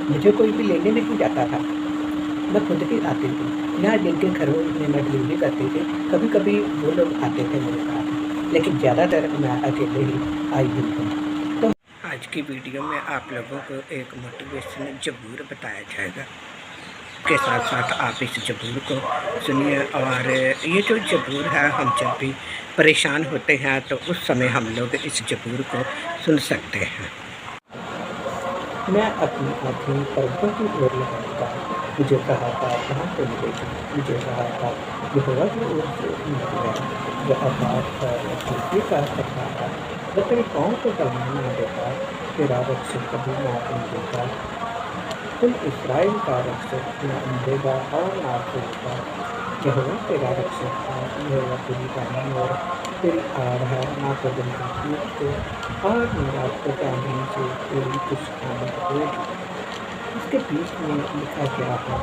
मुझे कोई भी लेने नहीं जाता था, मैं खुद ही आती थी। यहाँ जिनके घरों में मैं डिलीवरी करती थी, कभी-कभी वो लोग आते थे मेरे साथ, लेकिन ज़्यादातर मैं अकेले ही आई हुई हूँ। तो आज की वीडियो में आप लोगों को एक मोटिवेशनल ज़बूर बताया जाएगा, के साथ-साथ आप इस ज़बूर को सुनिए। और ये जो ज़बूर है, हम जब भी परेशान होते हैं तो उस समय हम लोग इस ज़बूर को सुन सकते हैं। मैं अपनी आँखें पर्वतों की ओर लगाऊँगा, मुझे सहायता कहाँ से मिलेगी? मुझे सहायता यहोवा की ओर से मिलती है, जो आकाश और पृथ्वी का सहारा। वह तेरे पाँव को टलने न देता, तेरा रक्षक कभी ना टूटेगा। तुम इस्राएल का रक्षक न अंधेगा और ना टूटेगा। यहोवा तेरा रक्षक है, यहोवा तेरी दाहिनी ओर तेरी आड़ है, ना तो दिन का से और न रात को चाँदनी से तेरी कुछ आमद होगी। इसके बीच में लिखा गया है,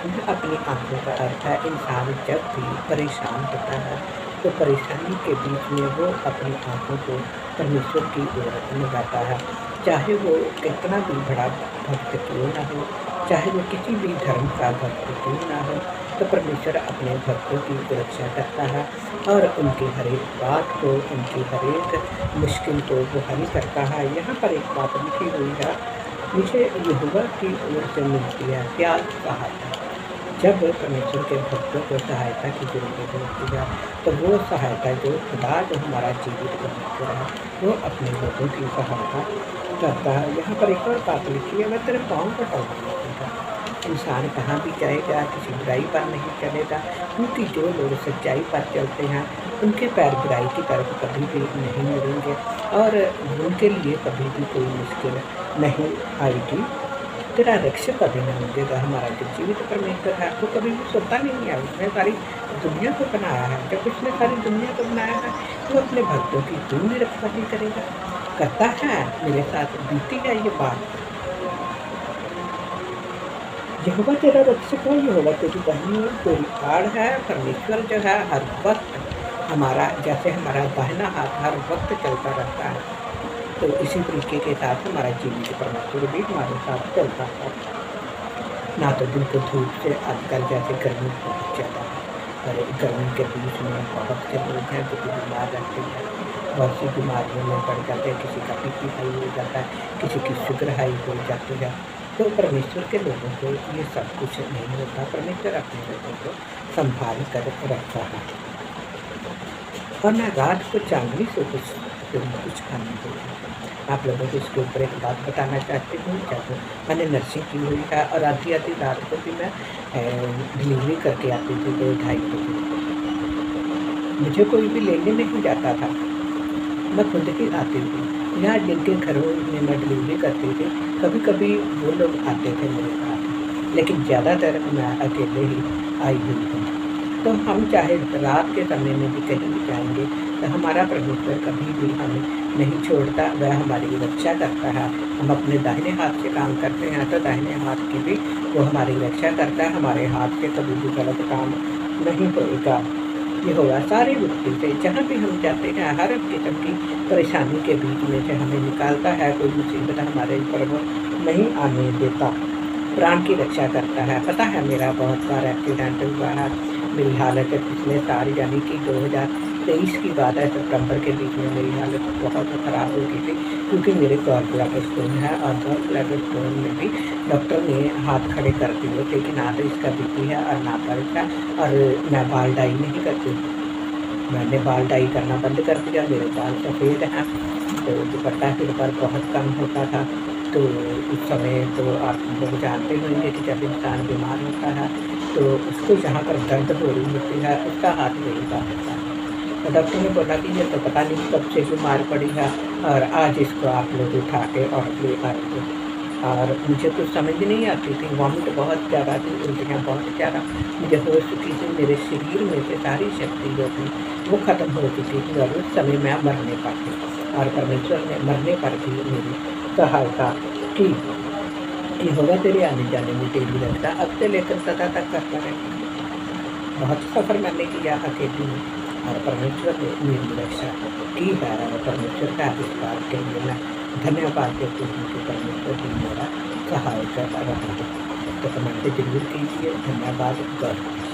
यह अपनी आँखों का अर्थ है। इंसान जब भी परेशान होता है तो परेशानी के बीच में वो अपनी आँखों को परमेश्वर की ओर लगाता है, चाहे वो कितना भी बड़ा भक्त क्यों ना हो, चाहे वो किसी भी धर्म का भक्त क्यों ना हो, तो परमेश्वर अपने भक्तों की सुरक्षा करता है और उनकी हर एक बात को, उनकी हर एक मुश्किल को वो हल करता है। यहाँ पर एक बात लिखी हुई है, मुझे यहोवा की ओर से मिलती है क्या सहायता। जब परमेश्वर के भक्तों को सहायता की ज़रूरत होती है, तो वो सहायता जो खुदा, जो हमारा जीवित परमेश्वर है, वो अपने लोगों की सहायता करता है। यहाँ पर एक और बात लिखी है, मैं तेरे पाँव को टलने नहीं दूँगा। इंसान कहाँ भी जाएगा, किसी बुराई पर नहीं चलेगा, क्योंकि जो लोग सच्चाई पर चलते हैं, उनके पैर बुराई की तरफ कभी भी नहीं मुड़ेंगे और उनके लिए कभी भी कोई मुश्किल नहीं आएगी। तेरा रक्षक कभी ना मिलेगा। हमारा जो जीवित परमेश्वर है, वो कभी भी सोता नहीं है। उसने सारी दुनिया को बनाया है। जब उसने सारी दुनिया को बनाया है, तो अपने भक्तों की क्यों नहीं रखवाली करेगा? करता है। मेरे साथ बीती है ये बात। यहोवा तेरा रक्षक है, यहोवा तेरी दाहिनी ओर तेरी आड़ है। परमेश्वर जो है हर वक्त हमारा, जैसे हमारा दाहिना हाथ हर वक्त चलता रहता है, तो इसी तरीके के साथ हमारा जीवित परमेश्वर भी हमारे साथ चलता है। ना तो दिन को धूप से आजकल जैसे गर्मी बहुत ज़्यादा है, और गर्मी के बीच में बहुत से लोग हैं जो कि बीमार रहते हैं, बहुत सी बीमारियों में पड़ जाते हैं। किसी का बीपी हाई हो जाता है, किसी की शुगर हाई हो जाती है। तो परमेश्वर के लोगों को ये सब कुछ नहीं होता। परमेश्वर अपने लोगों को संभाल कर रखता है। और मैं रात को चांदनी से कुछ खाने दूँगा। आप लोगों को इसके ऊपर एक बात बताना चाहती हूँ। जब मैंने नर्सिंग की हुई है और आधी-आधी रात को भी मैं डिलीवरी करके आती थी 2 ढाई बजे। मुझे कोई भी लेने नहीं जाता था, मैं खुद ही आती थी। यहाँ जिनके घरों में मैं डिलीवरी करती थी, कभी-कभी वो लोग आते थे मेरे साथ, लेकिन ज़्यादातर मैं अकेले ही आई हुई हूँ। तो हम चाहे रात के समय में भी कहीं भी जाएँगे, तो हमारा परमेश्वर कभी भी हमें नहीं छोड़ता, वह हमारी रक्षा करता है। हम अपने दाहिने हाथ से काम करते हैं, तो दाहिने हाथ की भी वो हमारी रक्षा करता है। हमारे हाथ से कभी भी गलत काम नहीं होएगा। यहोवा सारी मुश्किल से जहाँ भी हम जाते हैं, हर किस्म की परेशानी के बीच में से हमें निकालता है। कोई मुसीबत हमारे ऊपर वो नहीं आने देता, प्राण की रक्षा करता है। पता है, मेरा बहुत बार एक्सीडेंट हुआ है। मेरी हालत पिछले साल यानी कि 2023 की बात है, सितंबर के बीच में मेरी हालत बहुत ख़राब हो गई थी, क्योंकि मेरे गॉल ब्लैडर स्टोन है और गॉल ब्लैडर स्टोन में भी डॉक्टर ने हाथ खड़े कर दिए थे कि ना तो इसका बीपी है और ना पल्स है। और मैं बाल डाई नहीं करती, मैंने बाल डाई करना बंद कर दिया। मेरे बाल सफ़ेद हैं, तो दुपट्टा सिर पर बहुत कम होता था। तो उस समय तो आप लोग जानते होंगे कि जब इंसान बीमार होता है, तो उसको जहाँ पर दर्द हो रही होती है, उसका हाथ यहीं पर होता है। तो डॉक्टर ने बोला कि ये तो पता नहीं कब से बीमार पड़ी है और आज इसको आप लोग उठा के और ले आए हो। और मुझे कुछ समझ नहीं आती थी, वॉमिट बहुत ज़्यादा थी, उल्टियाँ बहुत ज़्यादा मुझे हो चुकी थी। मेरे शरीर में से सारी शक्ति जो थी वो ख़त्म हो चुकी थी और उस समय मैं मरने पर थी, और परमेश्वर ने मरने पर भी मेरी सहायता की। यहोवा तेरे आने जाने में देरी रखता, अब से लेकर सदा तक करता रहेगा। बहुत सफ़र मैंने किया अकेली में, और परमेश्वर ने मेरी रक्षा की है। और परमेश्वर का इस बात के लिए मैं धन्यवाद देती हूँ कि परमेश्वर ही मेरा सहायता रहा हो। तो कमेंट ज़रूर कीजिए। धन्यवाद। God bless.